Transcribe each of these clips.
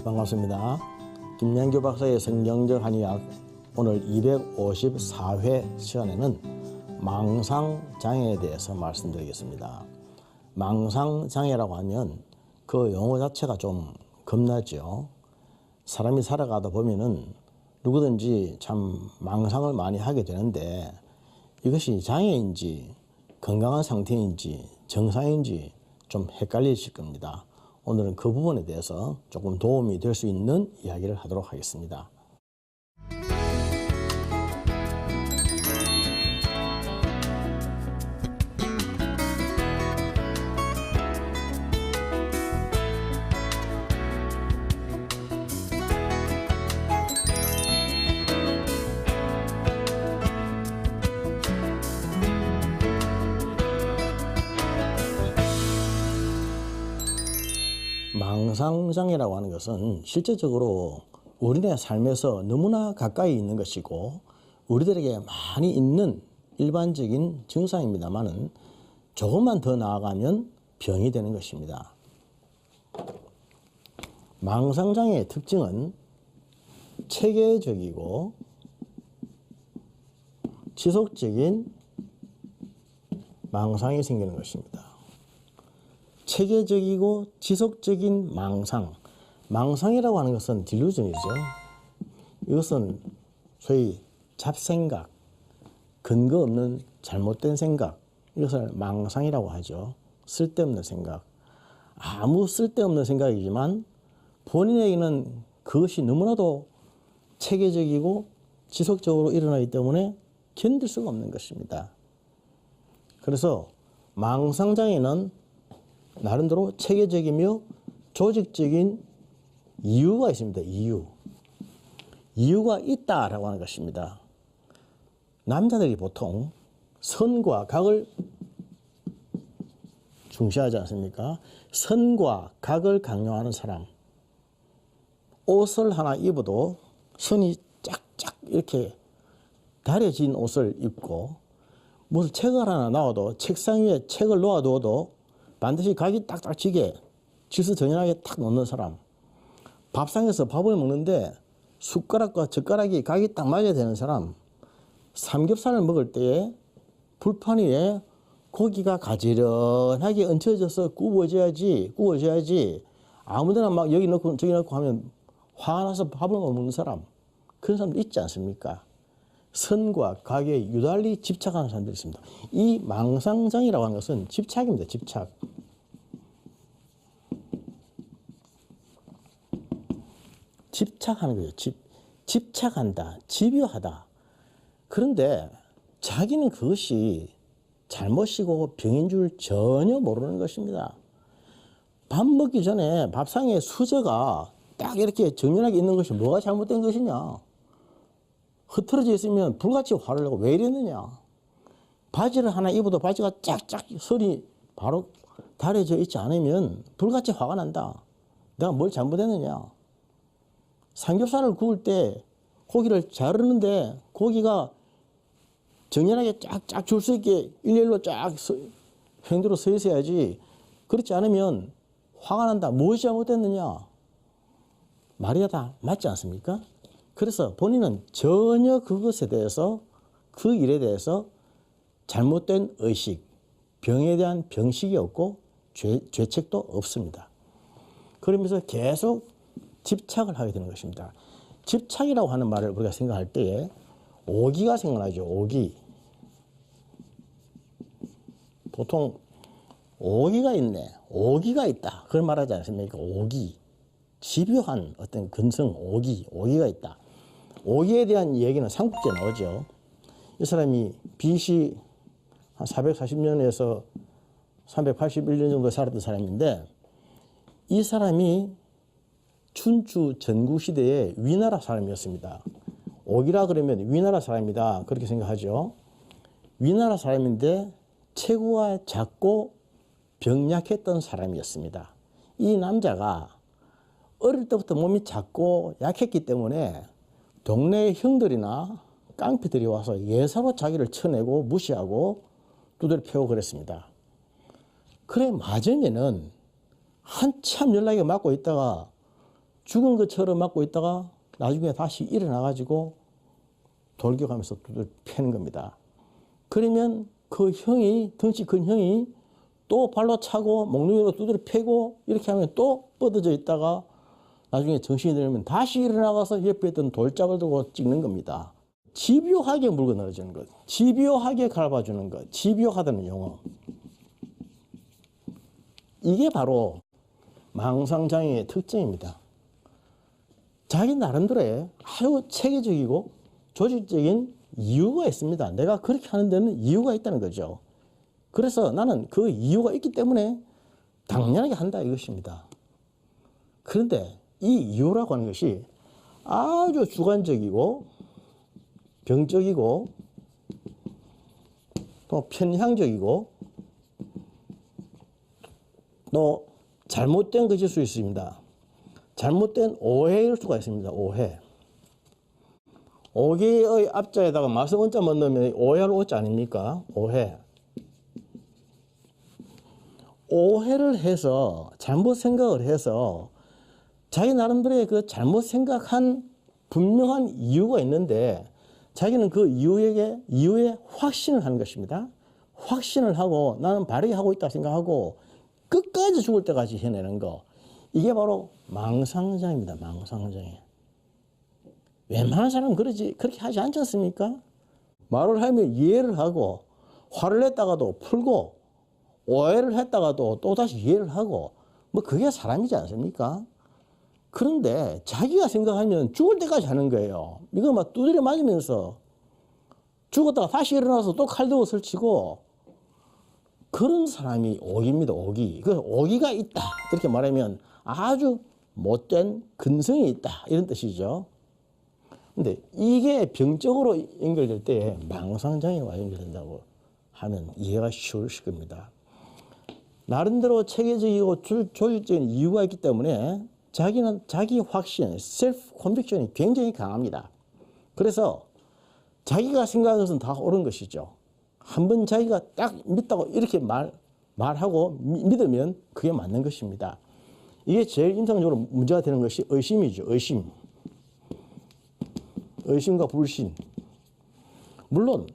반갑습니다. 김양규 박사의 성경적 한의학 오늘 254회 시간에는 망상장애에 대해서 말씀드리겠습니다. 망상장애라고 하면 그 용어 자체가 좀 겁나죠. 사람이 살아가다 보면은 누구든지 참 망상을 많이 하게 되는데 이것이 장애인지 건강한 상태인지 정상인지 좀 헷갈리실 겁니다. 오늘은 그 부분에 대해서 조금 도움이 될 수 있는 이야기를 하도록 하겠습니다. 망상장애라고 하는 것은 실제적으로 우리네 삶에서 너무나 가까이 있는 것이고 우리들에게 많이 있는 일반적인 증상입니다만은 조금만 더 나아가면 병이 되는 것입니다. 망상장애의 특징은 체계적이고 지속적인 망상이 생기는 것입니다. 체계적이고 지속적인 망상. 망상이라고 하는 것은 딜루전이죠. 이것은 소위 잡생각, 근거 없는 잘못된 생각, 이것을 망상이라고 하죠. 쓸데없는 생각. 아무 쓸데없는 생각이지만 본인에게는 그것이 너무나도 체계적이고 지속적으로 일어나기 때문에 견딜 수가 없는 것입니다. 그래서 망상장애는 나름대로 체계적이며 조직적인 이유가 있습니다. 이유가 있다라고 하는 것입니다. 남자들이 보통 선과 각을 중시하지 않습니까? 선과 각을 강요하는 사람. 옷을 하나 입어도 선이 쫙쫙 이렇게 다려진 옷을 입고 무슨 책을 하나 나와도 책상 위에 책을 놓아두어도 반드시 각이 딱딱 지게 질서정연하게 탁 놓는 사람. 밥상에서 밥을 먹는데 숟가락과 젓가락이 각이 딱 맞아야 되는 사람. 삼겹살을 먹을 때에 불판 위에 고기가 가지런하게 얹혀져서 구워져야지 아무데나 막 여기 넣고 저기 넣고 하면 화가 나서 밥을 못 먹는 사람. 그런 사람들 있지 않습니까? 선과 각에 유달리 집착하는 사람들이 있습니다. 이 망상장애라고 하는 것은 집착입니다. 집착. 집착하는 거죠. 집착한다. 집요하다. 그런데 자기는 그것이 잘못이고 병인 줄 전혀 모르는 것입니다. 밥 먹기 전에 밥상에 수저가 딱 이렇게 정연하게 있는 것이 뭐가 잘못된 것이냐. 흐트러져 있으면 불같이 화를 내고 왜 이랬느냐. 바지를 하나 입어도 바지가 쫙쫙 선이 바로 다려져 있지 않으면 불같이 화가 난다. 내가 뭘 잘못했느냐. 삼겹살을 구울 때 고기를 자르는데 고기가 정연하게 쫙쫙 줄 수 있게 일렬로 쫙 횡도로 서 있어야지. 그렇지 않으면 화가 난다. 무엇이 잘못됐느냐. 말이 다 맞지 않습니까? 그래서 본인은 전혀 그것에 대해서 그 일에 대해서 잘못된 의식, 병에 대한 병식이 없고 죄책도 없습니다. 그러면서 계속 집착을 하게 되는 것입니다. 집착이라고 하는 말을 우리가 생각할 때에 오기가 생각나죠. 오기. 보통 오기가 있네. 오기가 있다. 그런 말 하지 않습니까? 오기. 집요한 어떤 근성, 오기가 있다. 오기에 대한 얘기는 삼국지에 나오죠. 이 사람이 BC 한 440년에서 381년 정도 살았던 사람인데 이 사람이 춘추 전국시대의 위나라 사람이었습니다. 오기라 그러면 위나라 사람이다 그렇게 생각하죠. 위나라 사람인데 체구가 작고 병약했던 사람이었습니다. 이 남자가 어릴 때부터 몸이 작고 약했기 때문에 동네 형들이나 깡패들이 와서 예사로 자기를 쳐내고 무시하고 두드려 패고 그랬습니다. 그래 맞으면은 한참 연락이 맞고 있다가 죽은 것처럼 맞고 있다가 나중에 다시 일어나가지고 돌격하면서 두들 패는 겁니다. 그러면 그 형이, 덩치 큰 형이 또 발로 차고 몽둥이로 두드려 패고 이렇게 하면 또 뻗어져 있다가 나중에 정신이 들면 다시 일어나가서 옆에 있던 돌짝을 두고 찍는 겁니다. 집요하게 물고 늘어지는 것, 집요하게 갈아주는 것, 집요하다는 용어. 이게 바로 망상장애의 특징입니다. 자기 나름대로의 아주 체계적이고 조직적인 이유가 있습니다. 내가 그렇게 하는 데는 이유가 있다는 거죠. 그래서 나는 그 이유가 있기 때문에 당연하게 한다 이것입니다. 그런데 이 이유라고 하는 것이 아주 주관적이고 병적이고 또 편향적이고 또 잘못된 것일 수 있습니다. 잘못된 오해일 수가 있습니다. 오해. 오개의 앞자에다가 마스 원자만 넣으면 오해할 오자 아닙니까? 오해. 오해를 해서 잘못 생각을 해서 자기 나름대로의 그 잘못 생각한 분명한 이유가 있는데 자기는 그 이유에 확신을 하는 것입니다. 확신을 하고 나는 바르게 하고 있다 생각하고 끝까지 죽을 때까지 해내는 거. 이게 바로 망상장애입니다. 망상장애. 웬만한 사람은 그렇게 하지 않지 않습니까? 말을 하면 이해를 하고 화를 냈다가도 풀고 오해를 했다가도 또다시 이해를 하고 뭐 그게 사람이지 않습니까? 그런데 자기가 생각하면 죽을 때까지 하는 거예요. 이거 막 두드려 맞으면서 죽었다가 다시 일어나서 또 칼 들고 설치고 그런 사람이 오기입니다. 오기. 그 오기가 있다. 이렇게 말하면 아주 못된 근성이 있다. 이런 뜻이죠. 근데 이게 병적으로 연결될 때 망상장애와 연결된다고 하면 이해가 쉬우실 겁니다. 나름대로 체계적이고 조직적인 이유가 있기 때문에 자기는 자기 확신, 셀프 컨빅션이 굉장히 강합니다. 그래서 자기가 생각한 것은 다 옳은 것이죠. 한번 자기가 딱 믿다고 이렇게 말하고 믿으면 그게 맞는 것입니다. 이게 제일 인상적으로 문제가 되는 것이 의심이죠. 의심. 의심과 불신. 물론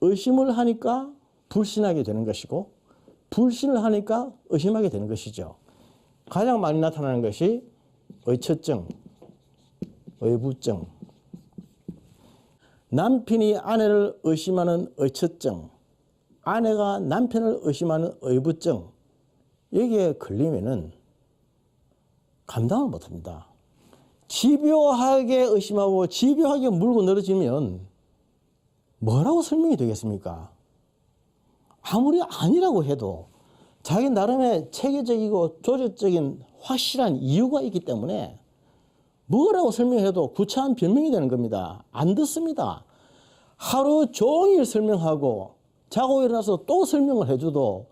의심을 하니까 불신하게 되는 것이고 불신을 하니까 의심하게 되는 것이죠. 가장 많이 나타나는 것이 의처증, 의부증. 남편이 아내를 의심하는 의처증, 아내가 남편을 의심하는 의부증. 여기에 걸리면은 감당을 못합니다. 집요하게 의심하고 집요하게 물고 늘어지면 뭐라고 설명이 되겠습니까? 아무리 아니라고 해도 자기 나름의 체계적이고 조직적인 확실한 이유가 있기 때문에 뭐라고 설명해도 구차한 변명이 되는 겁니다. 안 듣습니다. 하루 종일 설명하고 자고 일어나서 또 설명을 해줘도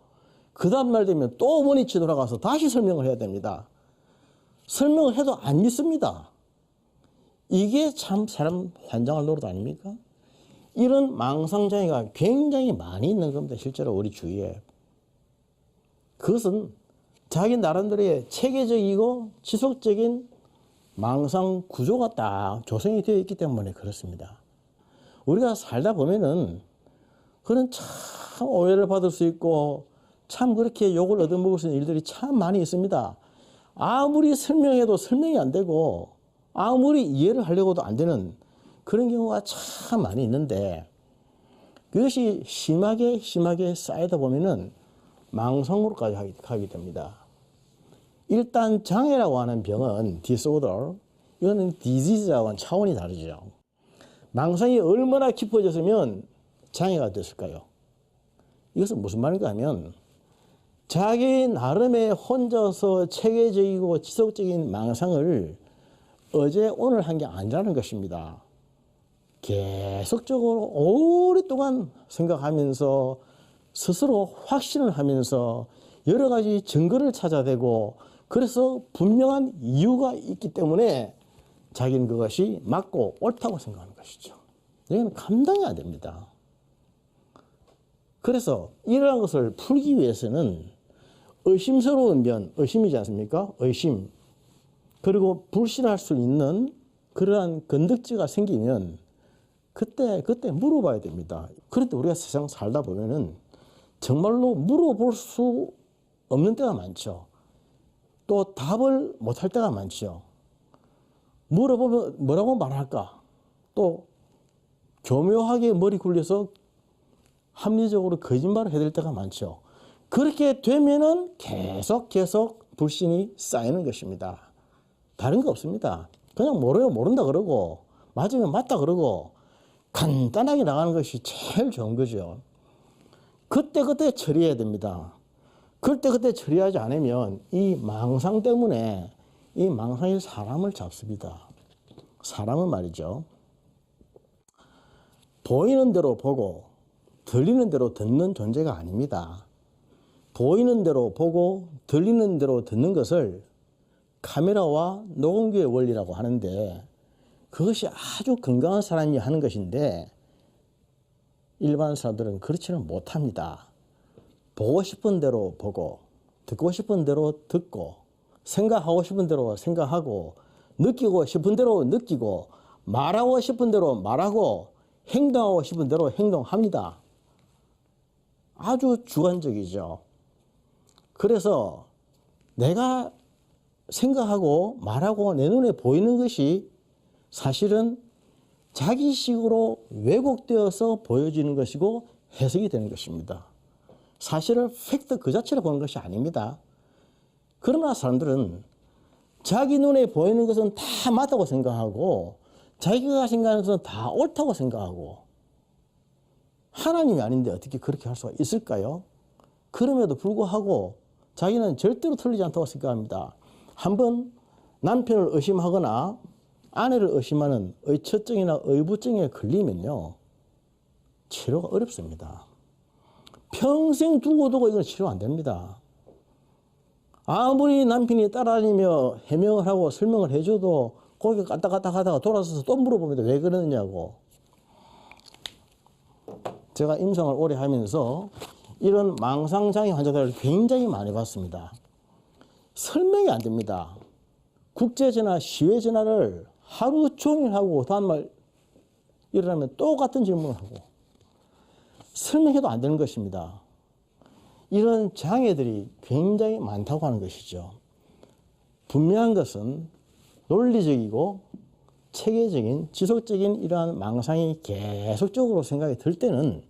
그 다음날 되면 또 원위치 돌아가서 다시 설명을 해야 됩니다. 설명을 해도 안 믿습니다. 이게 참 사람 환장할 노릇 아닙니까? 이런 망상장애가 굉장히 많이 있는 겁니다. 실제로 우리 주위에. 그것은 자기 나름대로의 체계적이고 지속적인 망상 구조가 딱 조성이 되어 있기 때문에 그렇습니다. 우리가 살다 보면은 그런 참 오해를 받을 수 있고 참 그렇게 욕을 얻어먹을 수 있는 일들이 참 많이 있습니다. 아무리 설명해도 설명이 안 되고 아무리 이해를 하려고도 안 되는 그런 경우가 참 많이 있는데 그것이 심하게 쌓이다 보면은 망상으로까지 가게 됩니다. 일단 장애라고 하는 병은 disorder, 이거는 disease하고는 차원이 다르죠. 망상이 얼마나 깊어졌으면 장애가 됐을까요? 이것은 무슨 말인가 하면 자기 나름의 혼자서 체계적이고 지속적인 망상을 어제 오늘 한 게 아니라는 것입니다. 계속적으로 오랫동안 생각하면서 스스로 확신을 하면서 여러 가지 증거를 찾아대고 그래서 분명한 이유가 있기 때문에 자기는 그것이 맞고 옳다고 생각하는 것이죠. 이건 감당이 안 됩니다. 그래서 이러한 것을 풀기 위해서는 의심스러운 면, 의심이지 않습니까? 의심. 그리고 불신할 수 있는 그러한 건덕지가 생기면 그때 물어봐야 됩니다. 그런데 우리가 세상 살다 보면은 정말로 물어볼 수 없는 때가 많죠. 또 답을 못할 때가 많죠. 물어보면 뭐라고 말할까? 또 교묘하게 머리 굴려서 합리적으로 거짓말을 해야 될 때가 많죠. 그렇게 되면은 계속 불신이 쌓이는 것입니다. 다른 거 없습니다. 그냥 모르면 모른다 그러고 맞으면 맞다 그러고 간단하게 나가는 것이 제일 좋은 거죠. 그때 처리해야 됩니다. 그때 처리하지 않으면 이 망상 때문에 이 망상이 사람을 잡습니다. 사람은 말이죠. 보이는 대로 보고 들리는 대로 듣는 존재가 아닙니다. 보이는 대로 보고 들리는 대로 듣는 것을 카메라와 녹음기의 원리라고 하는데 그것이 아주 건강한 사람이 하는 것인데 일반 사람들은 그렇지는 못합니다. 보고 싶은 대로 보고 듣고 싶은 대로 듣고 생각하고 싶은 대로 생각하고 느끼고 싶은 대로 느끼고 말하고 싶은 대로 말하고 행동하고 싶은 대로 행동합니다. 아주 주관적이죠. 그래서 내가 생각하고 말하고 내 눈에 보이는 것이 사실은 자기식으로 왜곡되어서 보여지는 것이고 해석이 되는 것입니다. 사실은 팩트 그 자체로 보는 것이 아닙니다. 그러나 사람들은 자기 눈에 보이는 것은 다 맞다고 생각하고 자기가 생각하는 것은 다 옳다고 생각하고 하나님이 아닌데 어떻게 그렇게 할 수가 있을까요? 그럼에도 불구하고 자기는 절대로 틀리지 않다고 생각합니다. 한번 남편을 의심하거나 아내를 의심하는 의처증이나 의부증에 걸리면요. 치료가 어렵습니다. 평생 두고 이건 치료 안 됩니다. 아무리 남편이 따라다니며 해명을 하고 설명을 해줘도 거기 갔다 가다가 돌아서서 또 물어봅니다. 왜 그러느냐고. 제가 임상을 오래 하면서 이런 망상장애 환자들을 굉장히 많이 봤습니다. 설명이 안 됩니다. 국제전화, 시외전화를 하루 종일 하고 다음날 일어나면 똑같은 질문을 하고 설명해도 안 되는 것입니다. 이런 장애들이 굉장히 많다고 하는 것이죠. 분명한 것은 논리적이고 체계적인 지속적인 이러한 망상이 계속적으로 생각이 들 때는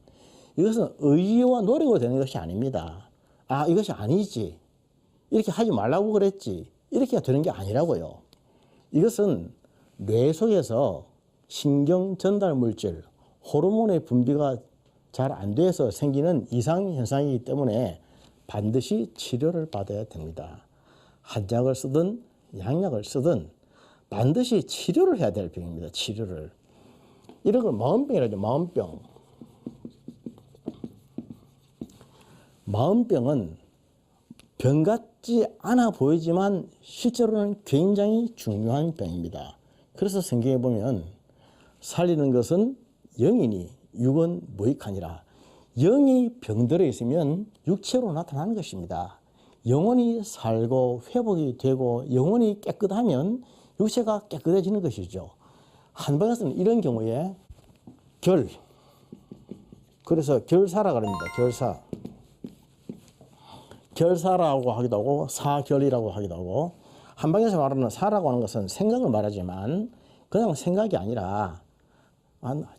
이것은 의지와 노력으로 되는 것이 아닙니다. 아, 이것이 아니지. 이렇게 하지 말라고 그랬지. 이렇게 되는 게 아니라고요. 이것은 뇌 속에서 신경 전달 물질, 호르몬의 분비가 잘 안 돼서 생기는 이상 현상이기 때문에 반드시 치료를 받아야 됩니다. 한약을 쓰든 양약을 쓰든 반드시 치료를 해야 될 병입니다. 치료를. 이런 걸 마음병이라죠. 마음병. 마음병은 병 같지 않아 보이지만 실제로는 굉장히 중요한 병입니다. 그래서 성경에 보면 살리는 것은 영이니 육은 무익하니라. 영이 병들어 있으면 육체로 나타나는 것입니다. 영혼이 살고 회복이 되고 영혼이 깨끗하면 육체가 깨끗해지는 것이죠. 한방에서는 이런 경우에 그래서 결사라고 합니다. 결사라고 하기도 하고 사결이라고 하기도 하고 한방에서 말하는 사라고 하는 것은 생각을 말하지만 그냥 생각이 아니라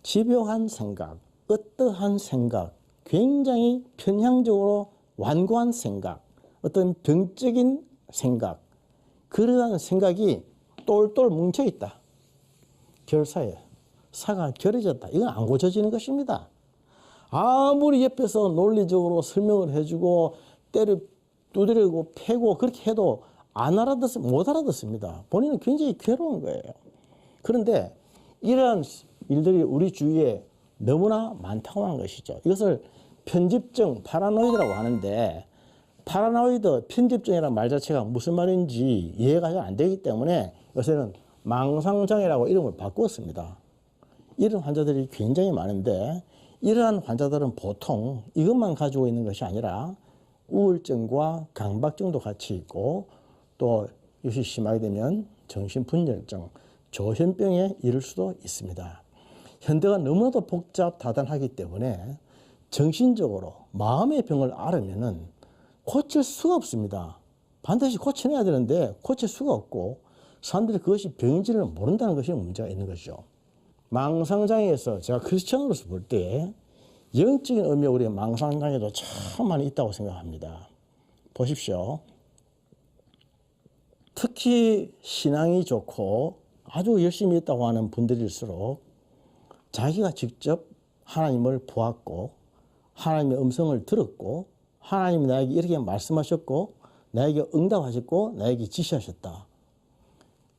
집요한 생각, 어떠한 생각, 굉장히 편향적으로 완고한 생각, 어떤 병적인 생각, 그러한 생각이 똘똘 뭉쳐있다. 결사예요. 사가 결해졌다. 이건 안 고쳐지는 것입니다. 아무리 옆에서 논리적으로 설명을 해주고 두드리고 패고 그렇게 해도 못 알아듣습니다. 본인은 굉장히 괴로운 거예요. 그런데 이러한 일들이 우리 주위에 너무나 많다고 하는 것이죠. 이것을 편집증, 파라노이드라고 하는데 파라노이드, 편집증이라는 말 자체가 무슨 말인지 이해가 잘 안 되기 때문에 요새는 망상장애라고 이름을 바꾸었습니다. 이런 환자들이 굉장히 많은데 이러한 환자들은 보통 이것만 가지고 있는 것이 아니라 우울증과 강박증도 같이 있고 또 이것이 심하게 되면 정신분열증, 조현병에 이를 수도 있습니다. 현대가 너무나도 복잡다단하기 때문에 정신적으로 마음의 병을 앓으면은 고칠 수가 없습니다. 반드시 고쳐내야 되는데 고칠 수가 없고 사람들이 그것이 병인지를 모른다는 것이 문제가 있는 것이죠. 망상장애에서 제가 크리스천으로서 볼 때 영적인 의미가 우리 망상장애도 참 많이 있다고 생각합니다. 보십시오. 특히 신앙이 좋고 아주 열심히 있다고 하는 분들일수록 자기가 직접 하나님을 보았고 하나님의 음성을 들었고 하나님이 나에게 이렇게 말씀하셨고 나에게 응답하셨고 나에게 지시하셨다.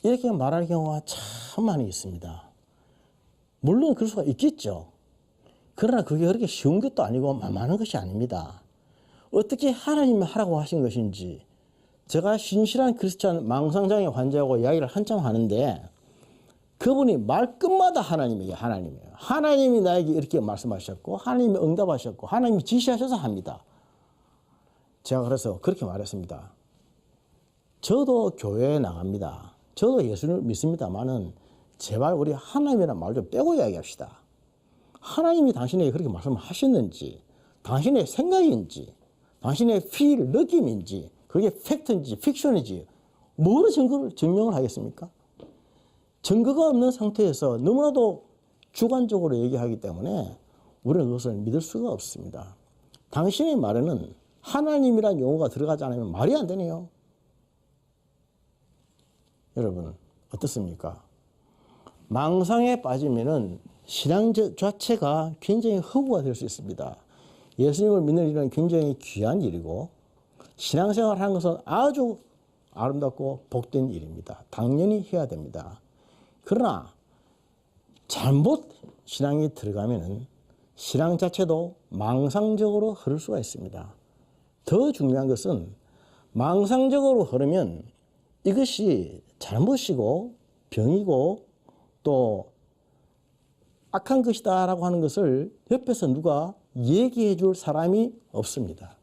이렇게 말할 경우가 참 많이 있습니다. 물론 그럴 수가 있겠죠. 그러나 그게 그렇게 쉬운 것도 아니고 만만한 것이 아닙니다. 어떻게 하나님이 하라고 하신 것인지 제가 신실한 크리스찬 망상장애 환자하고 이야기를 한참 하는데 그분이 말끝마다 하나님이에요. 하나님이에요. 하나님이 나에게 이렇게 말씀하셨고 하나님이 응답하셨고 하나님이 지시하셔서 합니다. 제가 그래서 그렇게 말했습니다. 저도 교회에 나갑니다. 저도 예수를 믿습니다만은 제발 우리 하나님이라는 말 좀 빼고 이야기합시다. 하나님이 당신에게 그렇게 말씀하셨는지 당신의 생각인지 당신의 feel, 느낌인지 그게 팩트인지 픽션인지 뭐로 증명을 하겠습니까? 증거가 없는 상태에서 너무나도 주관적으로 얘기하기 때문에 우리는 그것을 믿을 수가 없습니다. 당신의 말에는 하나님이란 용어가 들어가지 않으면 말이 안 되네요. 여러분 어떻습니까? 망상에 빠지면은 신앙 자체가 굉장히 허구가 될 수 있습니다. 예수님을 믿는 일은 굉장히 귀한 일이고 신앙생활을 하는 것은 아주 아름답고 복된 일입니다. 당연히 해야 됩니다. 그러나 잘못 신앙이 들어가면은 신앙 자체도 망상적으로 흐를 수가 있습니다. 더 중요한 것은 망상적으로 흐르면 이것이 잘못이고 병이고 또 악한 것이다 라고 하는 것을 옆에서 누가 얘기해 줄 사람이 없습니다.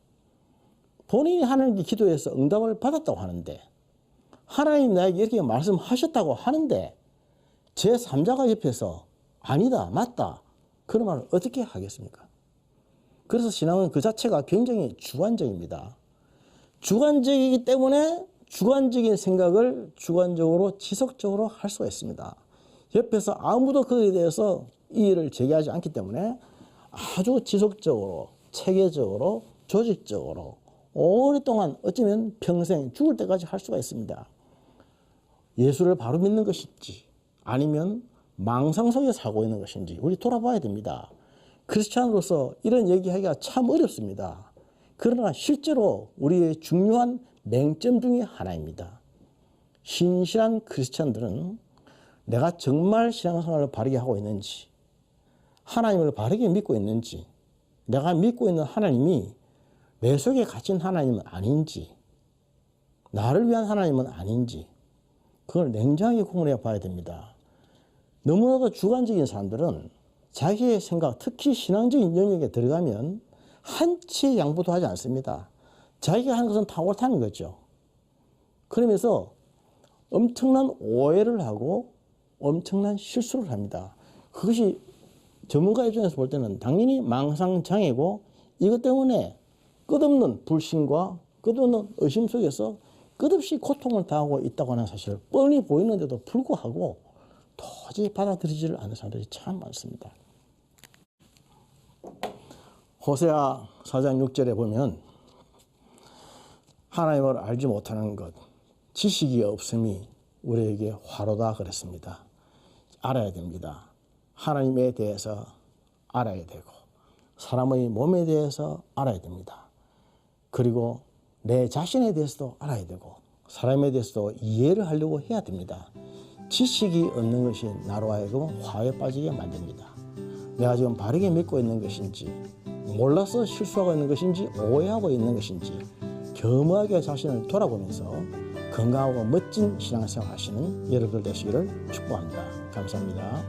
본인이 하나님께 기도해서 응답을 받았다고 하는데 하나님 나에게 이렇게 말씀하셨다고 하는데 제3자가 옆에서 아니다 맞다 그런 말을 어떻게 하겠습니까? 그래서 신앙은 그 자체가 굉장히 주관적입니다. 주관적이기 때문에 주관적인 생각을 주관적으로 지속적으로 할 수가 있습니다. 옆에서 아무도 그에 대해서 이의를 제기하지 않기 때문에 아주 지속적으로 체계적으로 조직적으로 오랫동안 어쩌면 평생 죽을 때까지 할 수가 있습니다. 예수를 바로 믿는 것인지 아니면 망상 속에 살고 있는 것인지 우리 돌아봐야 됩니다. 크리스찬으로서 이런 얘기하기가 참 어렵습니다. 그러나 실제로 우리의 중요한 맹점 중에 하나입니다. 신실한 크리스찬들은 내가 정말 신앙생활을 바르게 하고 있는지 하나님을 바르게 믿고 있는지 내가 믿고 있는 하나님이 내 속에 갇힌 하나님은 아닌지 나를 위한 하나님은 아닌지 그걸 냉정하게 구분해 봐야 됩니다. 너무나도 주관적인 사람들은 자기의 생각, 특히 신앙적인 영역에 들어가면 한치의 양보도 하지 않습니다. 자기가 하는 것은 다 옳다는 거죠. 그러면서 엄청난 오해를 하고 엄청난 실수를 합니다. 그것이 전문가 입장에서 볼 때는 당연히 망상장애고 이것 때문에 끝없는 불신과 끝없는 의심 속에서 끝없이 고통을 당하고 있다고 하는 사실을 뻔히 보이는데도 불구하고 도저히 받아들이지를 않는 사람들이 참 많습니다. 호세아 4장 6절에 보면 하나님을 알지 못하는 것, 지식이 없음이 우리에게 화로다 그랬습니다. 알아야 됩니다. 하나님에 대해서 알아야 되고 사람의 몸에 대해서 알아야 됩니다. 그리고 내 자신에 대해서도 알아야 되고 사람에 대해서도 이해를 하려고 해야 됩니다. 지식이 없는 것이 나로 하여금 화에 빠지게 만듭니다. 내가 지금 바르게 믿고 있는 것인지 몰라서 실수하고 있는 것인지 오해하고 있는 것인지 겸허하게 자신을 돌아보면서 건강하고 멋진 신앙생활 하시는 여러분들 되시기를 축복합니다. 감사합니다.